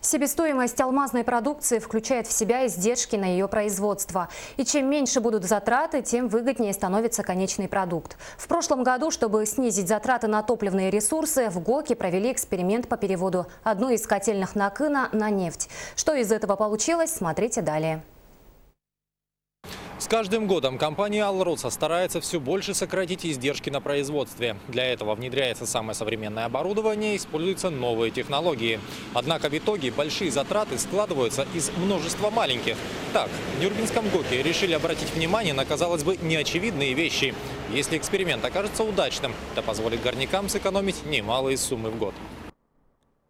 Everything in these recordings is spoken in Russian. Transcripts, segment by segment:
Себестоимость алмазной продукции включает в себя издержки на ее производство. И чем меньше будут затраты, тем выгоднее становится конечный продукт. В прошлом году, чтобы снизить затраты на топливные ресурсы, в ГОКе провели эксперимент по переводу одной из котельных Накына на нефть. Что из этого получилось, смотрите далее. С каждым годом компания «Алроса» старается все больше сократить издержки на производстве. Для этого внедряется самое современное оборудование, используются новые технологии. Однако в итоге большие затраты складываются из множества маленьких. Так, в Нюрбинском ГОКе решили обратить внимание на, казалось бы, неочевидные вещи. Если эксперимент окажется удачным, это позволит горнякам сэкономить немалые суммы в год.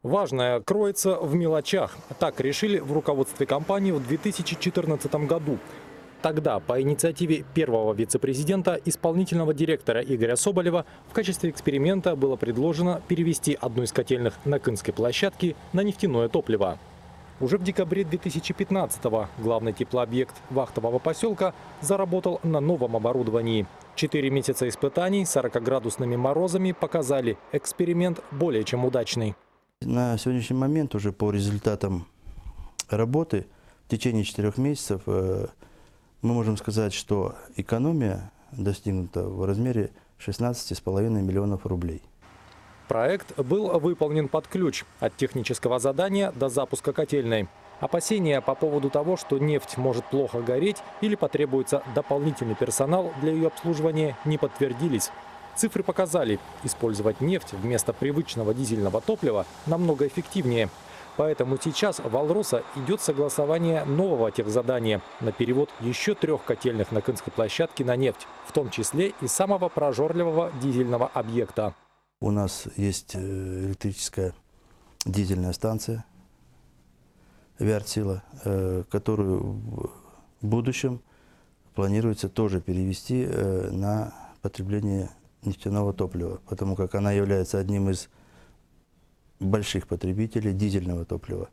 Важное кроется в мелочах. Так решили в руководстве компании в 2014 году. Тогда по инициативе первого вице-президента, исполнительного директора Игоря Соболева, в качестве эксперимента было предложено перевести одну из котельных Накынской площадки на нефтяное топливо. Уже в декабре 2015-го главный теплообъект вахтового поселка заработал на новом оборудовании. 4 месяца испытаний 40-градусными морозами показали, эксперимент более чем удачный. На сегодняшний момент уже по результатам работы в течение 4 месяцев мы можем сказать, что экономия достигнута в размере 16,5 миллионов рублей. Проект был выполнен под ключ от технического задания до запуска котельной. Опасения по поводу того, что нефть может плохо гореть или потребуется дополнительный персонал для ее обслуживания, не подтвердились. Цифры показали, использовать нефть вместо привычного дизельного топлива намного эффективнее. Поэтому сейчас в «Алроса» идет согласование нового техзадания на перевод еще 3 котельных Накынской площадки на нефть, в том числе и самого прожорливого дизельного объекта. У нас есть электрическая дизельная станция «Вяртсила», которую в будущем планируется тоже перевести на потребление нефтяного топлива, потому как она является одним из больших потребителей дизельного топлива.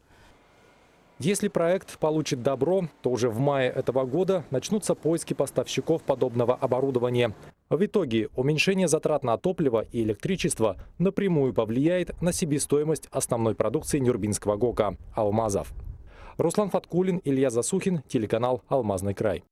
Если проект получит добро, то уже в мае этого года начнутся поиски поставщиков подобного оборудования. В итоге уменьшение затрат на топливо и электричество напрямую повлияет на себестоимость основной продукции Нюрбинского ГОКа – алмазов. Руслан Фаткулин, Илья Засухин, телеканал «Алмазный край».